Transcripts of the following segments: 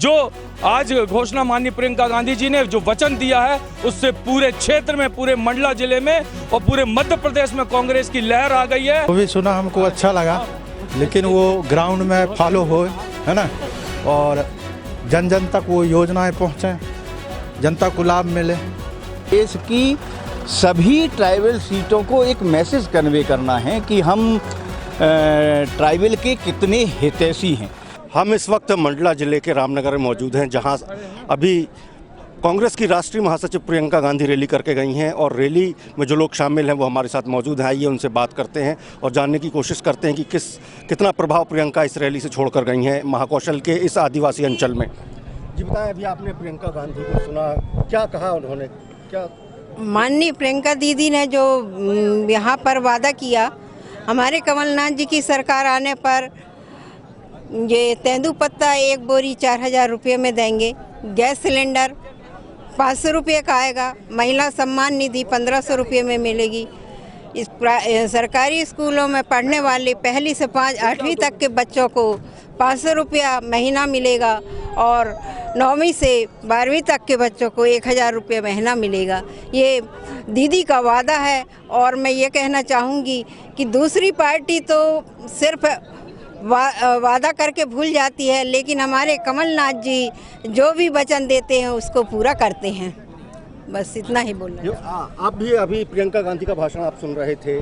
जो आज घोषणा माननीय प्रियंका गांधी जी ने जो वचन दिया है, उससे पूरे क्षेत्र में, पूरे मंडला जिले में और पूरे मध्य प्रदेश में कांग्रेस की लहर आ गई है। वो भी सुना, हमको अच्छा लगा, लेकिन वो ग्राउंड में फॉलो हो, है ना, और जन जन तक वो योजनाएं पहुँचे, जनता को लाभ मिले। देश की सभी ट्राइबल सीटों को एक मैसेज कन्वे करना है कि हम ट्राइबल के कितने हितैषी हैं। हम इस वक्त मंडला जिले के रामनगर में मौजूद हैं, जहां अभी कांग्रेस की राष्ट्रीय महासचिव प्रियंका गांधी रैली करके गई हैं और रैली में जो लोग शामिल हैं वो हमारे साथ मौजूद हैं। आइए उनसे बात करते हैं और जानने की कोशिश करते हैं कि कितना प्रभाव प्रियंका इस रैली से छोड़कर गई हैं महाकौशल के इस आदिवासी अंचल में। जी बताएं, अभी आपने प्रियंका गांधी को सुना, क्या कहा उन्होंने? क्या माननीय प्रियंका दीदी ने जो यहाँ पर वादा किया, हमारे कमलनाथ जी की सरकार आने पर ये तेंदुपत्ता 1 बोरी 4000 रुपये में देंगे, गैस सिलेंडर 500 रुपये का आएगा, महिला सम्मान निधि 1500 रुपये में मिलेगी। इस सरकारी स्कूलों में पढ़ने वाले 1 से 5 8वीं तक के बच्चों को 500 रुपया महीना मिलेगा और 9वीं से 12वीं तक के बच्चों को 1000 रुपये महीना मिलेगा। ये दीदी का वादा है। और मैं ये कहना चाहूँगी कि दूसरी पार्टी तो सिर्फ वादा करके भूल जाती है, लेकिन हमारे कमलनाथ जी जो भी वचन देते हैं उसको पूरा करते हैं। बस इतना ही बोलना। आप भी अभी प्रियंका गांधी का भाषण आप सुन रहे थे,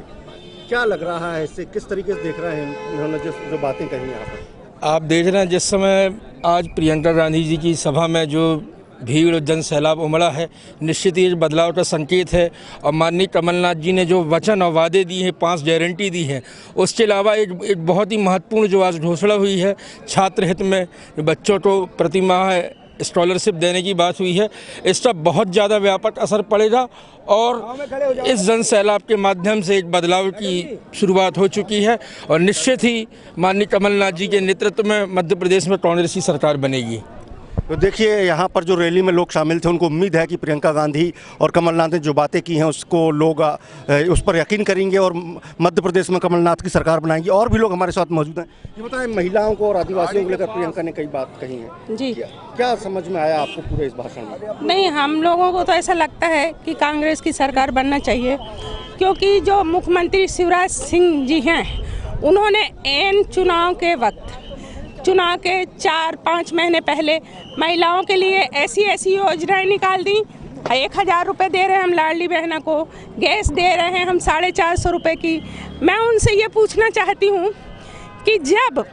क्या लग रहा है इससे, किस तरीके से देख रहे हैं उन्होंने जो बातें कही यहाँ पर? आप देख रहे हैं जिस समय आज प्रियंका गांधी जी की सभा में जो भीड़ और जन सैलाब उमड़ा है, निश्चित ही बदलाव का संकेत है। और माननीय कमलनाथ जी ने जो वचन और वादे दिए हैं, 5 गारंटी दी हैं, उसके अलावा एक बहुत ही महत्वपूर्ण जो आज घोषणा हुई है छात्र हित में, बच्चों को प्रति माह स्कॉलरशिप देने की बात हुई है, इसका बहुत ज़्यादा व्यापक असर पड़ेगा और इस जन सैलाब के माध्यम से एक बदलाव की शुरुआत हो चुकी है और निश्चित ही माननीय कमलनाथ जी के नेतृत्व में मध्य प्रदेश में कांग्रेस की सरकार बनेगी। तो देखिए, यहाँ पर जो रैली में लोग शामिल थे उनको उम्मीद है कि प्रियंका गांधी और कमलनाथ ने जो बातें की हैं उसको लोग उस पर यकीन करेंगे और मध्य प्रदेश में कमलनाथ की सरकार बनाएंगे। और भी लोग हमारे साथ मौजूद हैं। ये बताएं, महिलाओं को और आदिवासियों को लेकर प्रियंका ने कई बात कही है जी, क्या समझ में आया आपको पूरे इस भाषण में? नहीं, हम लोगों को तो ऐसा लगता है कि कांग्रेस की सरकार बनना चाहिए, क्योंकि जो मुख्यमंत्री शिवराज सिंह जी हैं उन्होंने एन चुनाव के वक्त, चुनाव के 4-5 महीने पहले महिलाओं के लिए ऐसी योजनाएं निकाल दी। 1000 रुपये दे रहे हैं हम लाडली बहना को, गैस दे रहे हैं हम 450 रुपये की। मैं उनसे ये पूछना चाहती हूँ कि जब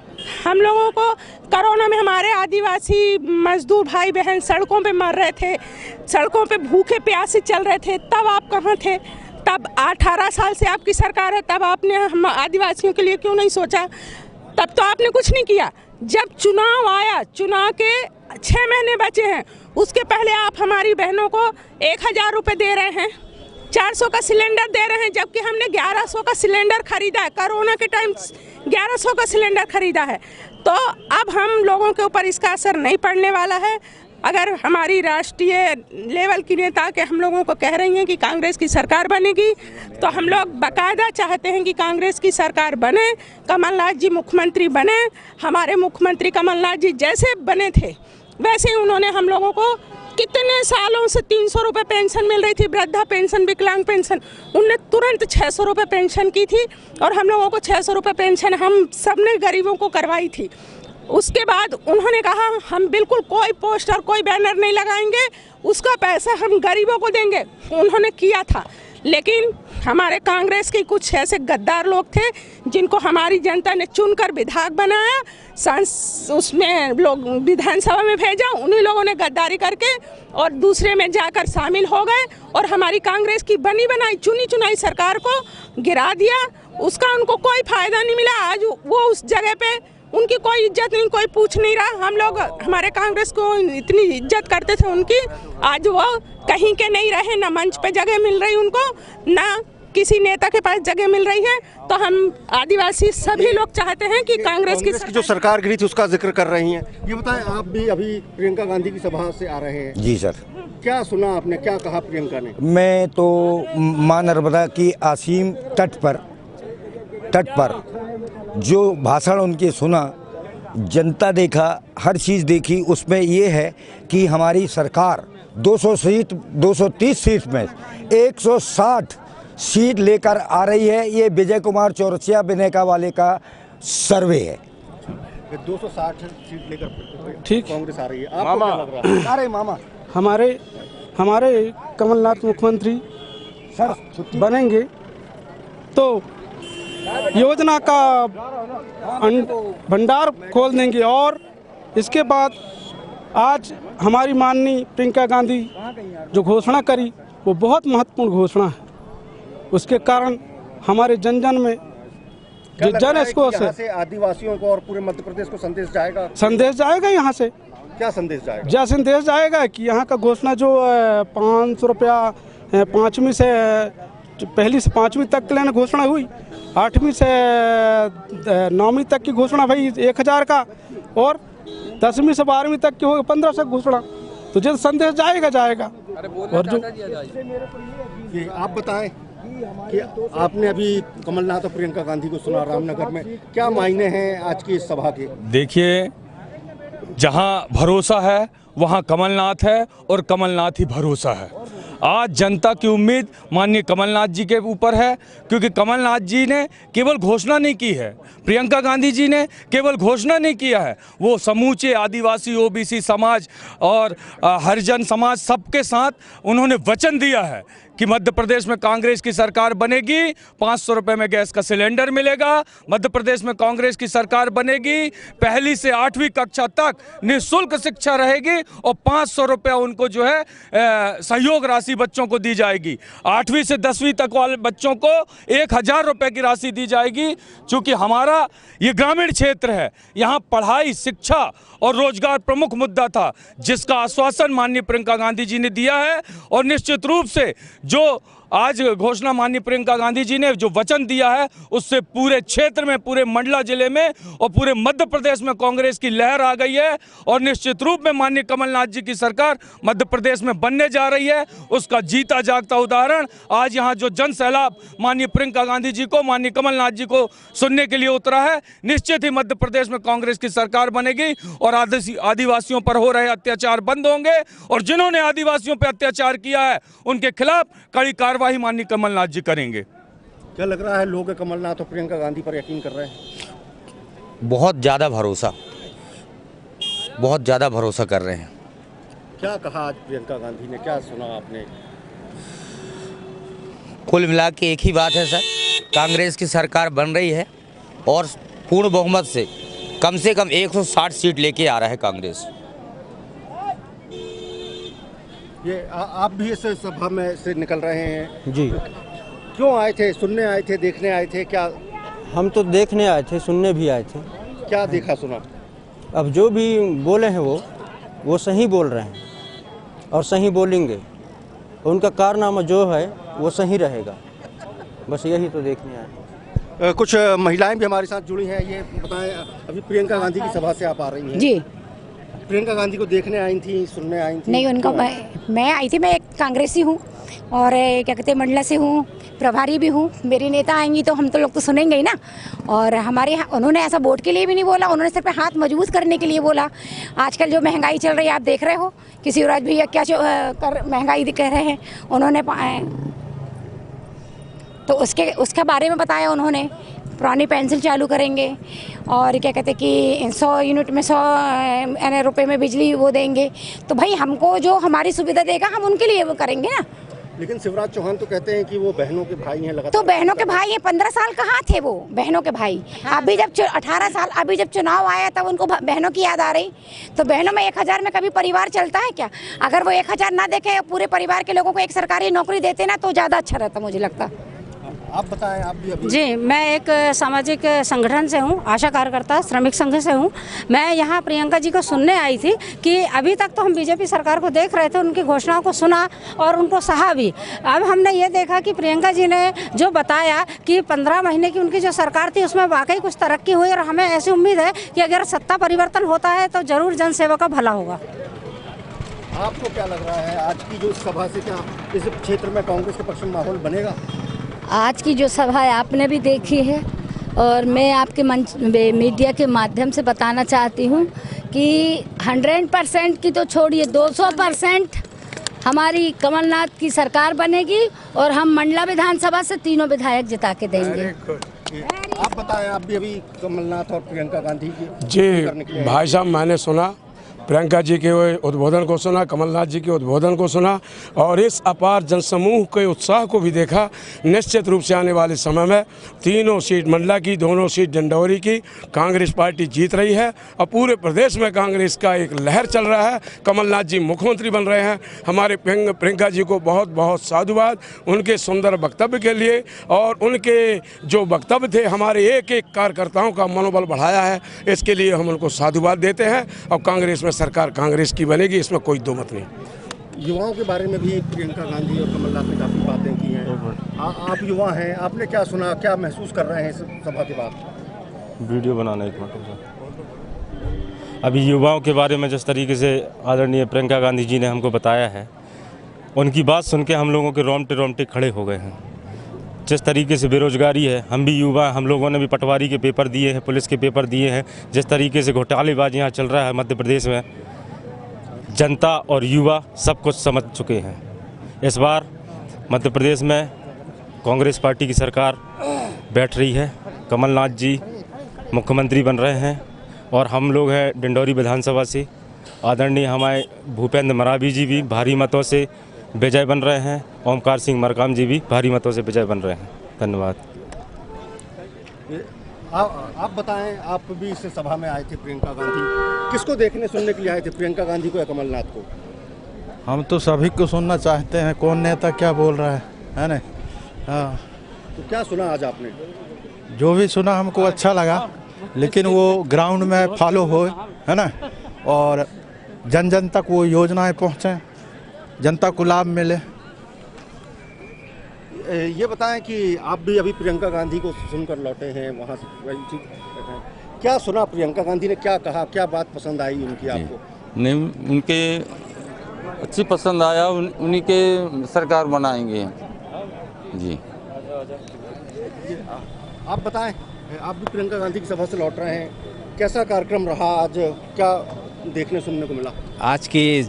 हम लोगों को कोरोना में हमारे आदिवासी मजदूर भाई बहन सड़कों पे मर रहे थे, सड़कों पे भूखे प्यासे चल रहे थे, तब आप कहाँ थे? तब 18 साल से आपकी सरकार है, तब आपने हम आदिवासियों के लिए क्यों नहीं सोचा? तब तो आपने कुछ नहीं किया। जब चुनाव आया, चुनाव के 6 महीने बचे हैं, उसके पहले आप हमारी बहनों को 1000 रुपये दे रहे हैं, 400 का सिलेंडर दे रहे हैं, जबकि हमने 1100 का सिलेंडर खरीदा है। कोरोना के टाइम 1100 का सिलेंडर खरीदा है। तो अब हम लोगों के ऊपर इसका असर नहीं पड़ने वाला है। अगर हमारी राष्ट्रीय लेवल की नेता के हम लोगों को कह रही हैं कि कांग्रेस की सरकार बनेगी, तो हम लोग बाकायदा चाहते हैं कि कांग्रेस की सरकार बने, कमलनाथ जी मुख्यमंत्री बने। हमारे मुख्यमंत्री कमलनाथ जी जैसे बने थे वैसे ही उन्होंने हम लोगों को कितने सालों से 300 रुपये पेंशन मिल रही थी, वृद्धा पेंशन, विकलांग पेंशन, उनने तुरंत 600 रुपये पेंशन की थी और हम लोगों को 600 रुपये पेंशन हम सब ने गरीबों को करवाई थी। उसके बाद उन्होंने कहा हम बिल्कुल कोई पोस्टर, कोई बैनर नहीं लगाएंगे, उसका पैसा हम गरीबों को देंगे। उन्होंने किया था, लेकिन हमारे कांग्रेस के कुछ ऐसे गद्दार लोग थे जिनको हमारी जनता ने चुनकर विधायक बनाया, उसमें लोग विधानसभा में भेजा, उन्हीं लोगों ने गद्दारी करके और दूसरे में जाकर शामिल हो गए और हमारी कांग्रेस की बनी बनाई चुनी चुनाई सरकार को गिरा दिया। उसका उनको कोई फायदा नहीं मिला। आज वो उस जगह पे उनकी कोई इज्जत नहीं, कोई पूछ नहीं रहा। हम लोग हमारे कांग्रेस को इतनी इज्जत करते थे उनकी, आज वो कहीं के नहीं रहे, ना मंच पे जगह मिल रही उनको, ना किसी नेता के पास जगह मिल रही है। तो हम आदिवासी सभी लोग चाहते हैं कि कांग्रेस की जो सरकार गिरी थी उसका जिक्र कर रही हैं। ये बताएं, आप भी अभी प्रियंका गांधी की सभा से आ रहे हैं। जी सर। क्या सुना आपने, क्या कहा प्रियंका ने? मैं तो मां नर्मदा की असीम तट पर जो भाषण उनके सुना, जनता देखा, हर चीज़ देखी, उसमें ये है कि हमारी सरकार 230 सीट में 160 सीट लेकर आ रही है। ये विजय कुमार चौरसिया बिनेका वाले का सर्वे है। 260 सीट लेकर ठीक कांग्रेस आ रही है, आपको क्या लग रहा है? अरे मामा, हमारे कमलनाथ मुख्यमंत्री बनेंगे तो योजना का भंडार खोल देंगे। और इसके बाद आज हमारी माननीय प्रियंका गांधी जो घोषणा करी वो बहुत महत्वपूर्ण घोषणा है। उसके कारण हमारे जन जन में जो जन इसको से आदिवासियों को और पूरे मध्य प्रदेश को संदेश जाएगा यहाँ से। क्या संदेश जाएगा? क्या संदेश जाएगा कि यहाँ का घोषणा जो 500 रुपया 5वीं से पहली से 5वीं तक के लिए घोषणा हुई, 8वीं से 9वीं तक की घोषणा भाई 1000 का, और 10वीं से 12वीं तक की होगी 1500 घोषणा। तो जब संदेश जाएगा। और जो आप बताएं कि आपने अभी कमलनाथ और प्रियंका गांधी को सुना रामनगर में, क्या मायने हैं आज की इस सभा के? देखिए, जहां भरोसा है वहां कमलनाथ है और कमलनाथ ही भरोसा है। आज जनता की उम्मीद माननीय कमलनाथ जी के ऊपर है, क्योंकि कमलनाथ जी ने केवल घोषणा नहीं की है, प्रियंका गांधी जी ने केवल घोषणा नहीं किया है, वो समूचे आदिवासी ओबीसी समाज और हरिजन समाज सबके साथ उन्होंने वचन दिया है कि मध्य प्रदेश में कांग्रेस की सरकार बनेगी, 500 रुपये में गैस का सिलेंडर मिलेगा, मध्य प्रदेश में कांग्रेस की सरकार बनेगी, पहली से 8वीं कक्षा तक निःशुल्क शिक्षा रहेगी और 500 रुपये उनको जो है सहयोग राशि बच्चों को दी जाएगी। 8वीं से 10वीं तक वाले बच्चों को 1000 रुपये की राशि दी जाएगी। चूँकि हमारा ये ग्रामीण क्षेत्र है, यहाँ पढ़ाई, शिक्षा और रोजगार प्रमुख मुद्दा था, जिसका आश्वासन माननीय प्रियंका गांधी जी ने दिया है। और निश्चित रूप से जो आज घोषणा माननीय प्रियंका गांधी जी ने जो वचन दिया है, उससे पूरे क्षेत्र में, पूरे मंडला जिले में और पूरे मध्य प्रदेश में कांग्रेस की लहर आ गई है। और निश्चित रूप में माननीय कमलनाथ जी की सरकार मध्य प्रदेश में बनने जा रही है। उसका जीता जागता उदाहरण आज यहाँ जो जन सैलाब माननीय प्रियंका गांधी जी को, माननीय कमलनाथ जी को सुनने के लिए उतरा है। निश्चित ही मध्य प्रदेश में कांग्रेस की सरकार बनेगी और आदिवासियों पर हो रहे अत्याचार बंद होंगे और जिन्होंने आदिवासियों पर अत्याचार किया है उनके खिलाफ कड़ी कार्रवाई माननीय कमलनाथ जी करेंगे। क्या लग रहा है, लोग कमलनाथ और प्रियंका गांधी पर यकीन कर रहे हैं? बहुत ज़्यादा भरोसा कर रहे हैं। क्या कहा आज प्रियंका गांधी ने, क्या सुना आपने? कुल मिला के एक ही बात है सर, कांग्रेस की सरकार बन रही है और पूर्ण बहुमत से कम 160 सीट लेके आ रहा है कांग्रेस। ये आप भी इस सभा में से निकल रहे हैं जी। क्यों आए थे? सुनने आए थे, देखने आए थे? क्या हम तो देखने आए थे, सुनने भी आए थे। क्या देखा सुना? अब जो भी बोले हैं वो सही बोल रहे हैं और सही बोलेंगे, उनका कारनामा जो है वो सही रहेगा। बस यही तो देखने आए हैं। कुछ महिलाएं भी हमारे साथ जुड़ी हैं, ये बताएं, अभी प्रियंका गांधी की सभा से आप आ रही हैं जी। प्रियंका गांधी को देखने आई थी, सुनने आई थी? नहीं, उनका मैं आई थी, मैं एक कांग्रेसी हूँ और क्या कहते हैं मंडला से हूँ, प्रभारी भी हूँ। मेरी नेता आएंगी तो हम तो लोग तो सुनेंगे ही ना। और उन्होंने ऐसा वोट के लिए भी नहीं बोला, उन्होंने सिर्फ हाथ मजबूत करने के लिए बोला। आजकल जो महंगाई चल रही है आप देख रहे हो कि शिवराज भैया क्या महंगाई कह रहे हैं उन्होंने, तो उसके बारे में बताया उन्होंने। पुरानी पेंसिल चालू करेंगे और क्या कहते हैं कि 100 यूनिट में 100 रुपये में बिजली वो देंगे। तो भाई हमको जो हमारी सुविधा देगा हम उनके लिए वो करेंगे ना। लेकिन शिवराज चौहान तो कहते हैं कि वो बहनों के भाई हैं लगातार। तो बहनों के भाई हैं, 15 साल कहाँ थे वो बहनों के भाई? अभी जब 18 साल, अभी जब चुनाव आया तब उनको बहनों की याद आ रही। तो बहनों में 1000 में कभी परिवार चलता है क्या? अगर वो 1000 ना देखे, पूरे परिवार के लोगों को एक सरकारी नौकरी देते ना तो ज़्यादा अच्छा रहता मुझे लगता। आप बताएं, आप भी अभी? जी, मैं एक सामाजिक संगठन से हूँ, आशा कार्यकर्ता श्रमिक संघ से हूँ। मैं यहाँ प्रियंका जी को सुनने आई थी कि अभी तक तो हम बीजेपी सरकार को देख रहे थे, उनकी घोषणाओं को सुना और उनको सहा भी। अब हमने ये देखा कि प्रियंका जी ने जो बताया कि 15 महीने की उनकी जो सरकार थी उसमें वाकई कुछ तरक्की हुई और हमें ऐसी उम्मीद है कि अगर सत्ता परिवर्तन होता है तो ज़रूर जनसेवा का भला होगा। आपको क्या लग रहा है आज की जो सभा से, क्या इस क्षेत्र में कांग्रेस के पक्ष में माहौल बनेगा? आज की जो सभा आपने भी देखी है, और मैं आपके मंच मीडिया के माध्यम से बताना चाहती हूँ कि 100% की तो छोड़िए 200% हमारी कमलनाथ की सरकार बनेगी और हम मंडला विधानसभा से तीनों विधायक जिता के देंगे। आप बताएं, आप भी अभी कमलनाथ और प्रियंका गांधी की जी भाई साहब, मैंने सुना प्रियंका जी के उद्बोधन को सुना, कमलनाथ जी के उद्बोधन को सुना और इस अपार जनसमूह के उत्साह को भी देखा। निश्चित रूप से आने वाले समय में तीनों सीट मंडला की, दोनों सीट डिंडौरी की कांग्रेस पार्टी जीत रही है और पूरे प्रदेश में कांग्रेस का एक लहर चल रहा है। कमलनाथ जी मुख्यमंत्री बन रहे हैं। हमारे प्रियंका जी को बहुत बहुत साधुवाद उनके सुंदर वक्तव्य के लिए, और उनके जो वक्तव्य थे हमारे एक एक कार्यकर्ताओं का मनोबल बढ़ाया है, इसके लिए हम उनको साधुवाद देते हैं। और कांग्रेस में सरकार कांग्रेस की बनेगी, इसमें कोई दो मत नहीं। युवाओं के बारे में भी प्रियंका गांधी और कमलनाथ ने काफ़ी बातें की हैं। आप युवा हैं, आपने क्या सुना, क्या महसूस कर रहे हैं इस सभा के बाद? वीडियो बनाना एक मिनट। अभी युवाओं के बारे में जिस तरीके से आदरणीय प्रियंका गांधी जी ने हमको बताया है, उनकी बात सुन के हम लोगों के रोंगटे खड़े हो गए हैं। जिस तरीके से बेरोजगारी है, हम भी युवा, हम लोगों ने भी पटवारी के पेपर दिए हैं, पुलिस के पेपर दिए हैं। जिस तरीके से घोटालेबाजी यहाँ चल रहा है मध्य प्रदेश में, जनता और युवा सब कुछ समझ चुके हैं। इस बार मध्य प्रदेश में कांग्रेस पार्टी की सरकार बैठ रही है, कमलनाथ जी मुख्यमंत्री बन रहे हैं और हम लोग हैं डिंडौरी विधानसभा से आदरणीय हमारे भूपेंद्र मरावी जी भी भारी मतों से विजय बन रहे हैं। ओमकार सिंह मरकाम जी भी भारी मतों से विजय बन रहे हैं। धन्यवाद। आप बताएं, आप भी इस सभा में आए थे। प्रियंका गांधी किसको देखने सुनने के लिए आए थे, प्रियंका गांधी को या कमलनाथ को? हम तो सभी को सुनना चाहते हैं, कौन नेता क्या बोल रहा है ना। हाँ, तो क्या सुना आज आपने? जो भी सुना हमको अच्छा लगा, लेकिन वो ग्राउंड में फॉलो हो, है ना, और जन जन तक वो योजनाएं पहुँचें, जनता को लाभ मिले। ये बताएं कि आप भी अभी प्रियंका गांधी को सुनकर लौटे हैं वहाँ से, क्या सुना? प्रियंका गांधी ने क्या कहा, क्या बात पसंद आई उनकी आपको? नहीं, उनके अच्छी पसंद आया, उन्हीं के सरकार बनाएंगे जी। आप बताएं, आप भी प्रियंका गांधी की सभा से लौट रहे हैं, कैसा कार्यक्रम रहा आज, क्या देखने सुनने को मिला? आज की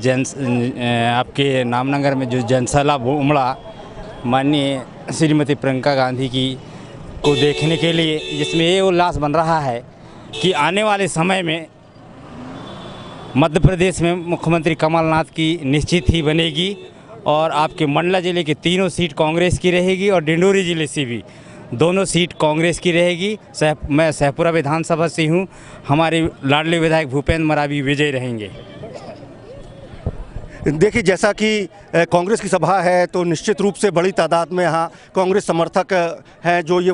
आपके नामनगर में जो जनसैलाब उमड़ा माननीय श्रीमती प्रियंका गांधी की को देखने के लिए, जिसमें ये उल्लास बन रहा है कि आने वाले समय में मध्य प्रदेश में मुख्यमंत्री कमलनाथ की निश्चित ही बनेगी और आपके मंडला ज़िले की तीनों सीट कांग्रेस की रहेगी और डिंडौरी ज़िले से भी दोनों सीट कांग्रेस की रहेगी। मैं सहपुरा विधानसभा से हूँ, हमारे लाडले विधायक भूपेंद्र मरावी विजयी रहेंगे। देखिए, जैसा कि कांग्रेस की सभा है तो निश्चित रूप से बड़ी तादाद में यहाँ कांग्रेस समर्थक हैं जो ये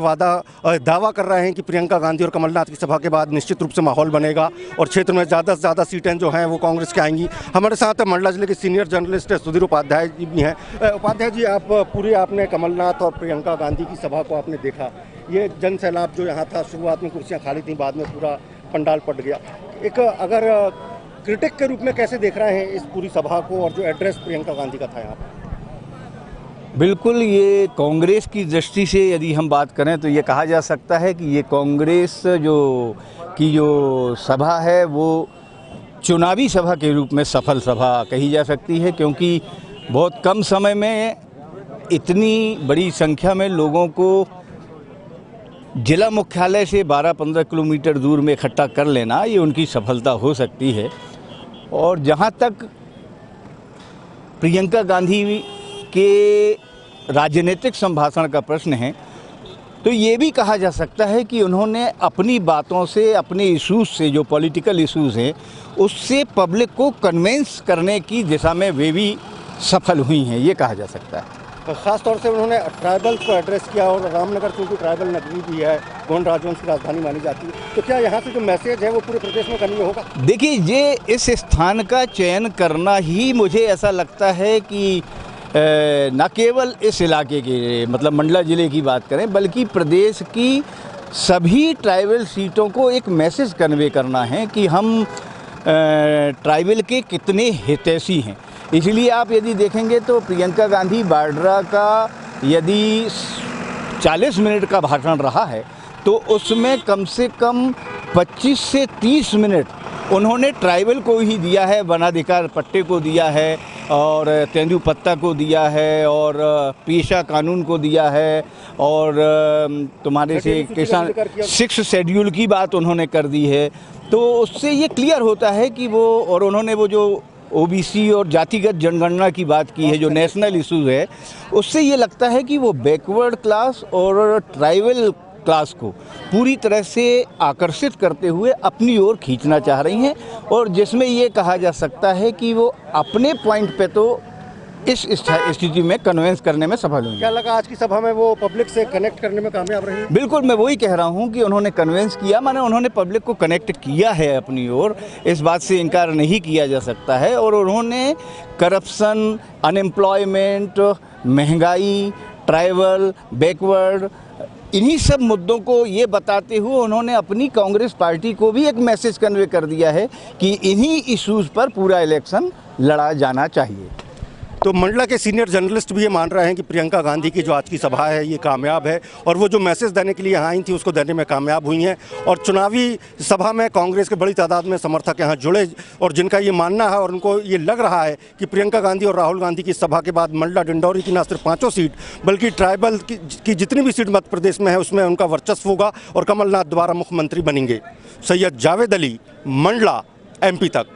दावा कर रहे हैं कि प्रियंका गांधी और कमलनाथ की सभा के बाद निश्चित रूप से माहौल बनेगा और क्षेत्र में ज़्यादा से ज़्यादा सीटें जो हैं वो कांग्रेस की आएंगी। हमारे साथ मंडला जिले के सीनियर जर्नलिस्ट सुधीर उपाध्याय जी भी हैं। उपाध्याय जी, आपने कमलनाथ और प्रियंका गांधी की सभा को आपने देखा, ये जन सैलाब जो यहाँ था, शुरुआत में कुर्सियाँ खाली थी, बाद में पूरा पंडाल पट गया। एक अगर क्रिटिक के रूप में कैसे देख रहे हैं इस पूरी सभा को और जो एड्रेस प्रियंका गांधी का था यहाँ पर? बिल्कुल, ये कांग्रेस की दृष्टि से यदि हम बात करें तो ये कहा जा सकता है कि ये कांग्रेस जो सभा है वो चुनावी सभा के रूप में सफल सभा कही जा सकती है, क्योंकि बहुत कम समय में इतनी बड़ी संख्या में लोगों को जिला मुख्यालय से 12-15 किलोमीटर दूर में इकट्ठा कर लेना, ये उनकी सफलता हो सकती है। और जहाँ तक प्रियंका गांधी के राजनीतिक संभाषण का प्रश्न है, तो ये भी कहा जा सकता है कि उन्होंने अपनी बातों से, अपने इश्यूज़ से, जो पॉलिटिकल इश्यूज़ हैं, उससे पब्लिक को कन्विंस करने की दिशा में वे भी सफल हुई हैं, ये कहा जा सकता है। ख़ास तौर से उन्होंने ट्राइबल्स को एड्रेस किया और रामनगर क्योंकि ट्राइबल नगरी भी है, गोंड राजवंश की राजधानी मानी जाती है, तो क्या यहाँ से जो मैसेज है वो पूरे प्रदेश में कन्वे होगा? देखिए, ये इस स्थान का चयन करना ही मुझे ऐसा लगता है कि न केवल इस इलाके के, मतलब मंडला ज़िले की बात करें, बल्कि प्रदेश की सभी ट्राइबल सीटों को एक मैसेज कन्वे करना है कि हम ट्राइबल के कितने हितैषी हैं। इसलिए आप यदि देखेंगे तो प्रियंका गांधी वाड्रा का यदि 40 मिनट का भाषण रहा है, तो उसमें कम से कम 25 से 30 मिनट उन्होंने ट्राइबल को ही दिया है, वनाधिकार पट्टे को दिया है और तेंदुपत्ता को दिया है और पेशा कानून को दिया है और तुम्हारे से किसान 6 शेड्यूल की बात उन्होंने कर दी है। तो उससे ये क्लियर होता है कि वो, और उन्होंने वो जो ओबीसी और जातिगत जनगणना की बात की है जो नेशनल इशूज़ है, उससे ये लगता है कि वो बैकवर्ड क्लास और ट्राइबल क्लास को पूरी तरह से आकर्षित करते हुए अपनी ओर खींचना चाह रही हैं और जिसमें ये कहा जा सकता है कि वो अपने पॉइंट पे तो इस स्थिति में कन्वेंस करने में सफल होंगे। क्या लगा आज की सभा में वो पब्लिक से कनेक्ट करने में कामयाब रही? बिल्कुल, मैं वही कह रहा हूँ कि उन्होंने कन्वेंस किया, माने उन्होंने पब्लिक को कनेक्ट किया है अपनी ओर, इस बात से इनकार नहीं किया जा सकता है। और उन्होंने करप्शन, अनएम्प्लॉयमेंट, महंगाई, ट्राइबल, बैकवर्ड, इन्हीं सब मुद्दों को ये बताते हुए उन्होंने अपनी कांग्रेस पार्टी को भी एक मैसेज कन्वे कर दिया है कि इन्हीं इश्यूज़ पर पूरा इलेक्शन लड़ा जाना चाहिए। तो मंडला के सीनियर जर्नलिस्ट भी ये मान रहे हैं कि प्रियंका गांधी की जो आज की सभा है ये कामयाब है और वो जो मैसेज देने के लिए यहाँ आई थी उसको देने में कामयाब हुई हैं और चुनावी सभा में कांग्रेस के बड़ी तादाद में समर्थक यहाँ जुड़े और जिनका ये मानना है और उनको ये लग रहा है कि प्रियंका गांधी और राहुल गांधी की सभा के बाद मंडला डिंडौरी की न सिर्फ 5 सीट बल्कि ट्राइबल की जितनी भी सीट मध्य प्रदेश में है उसमें उनका वर्चस्व होगा और कमलनाथ दोबारा मुख्यमंत्री बनेंगे। सैयद जावेद अली, मंडला, MP तक।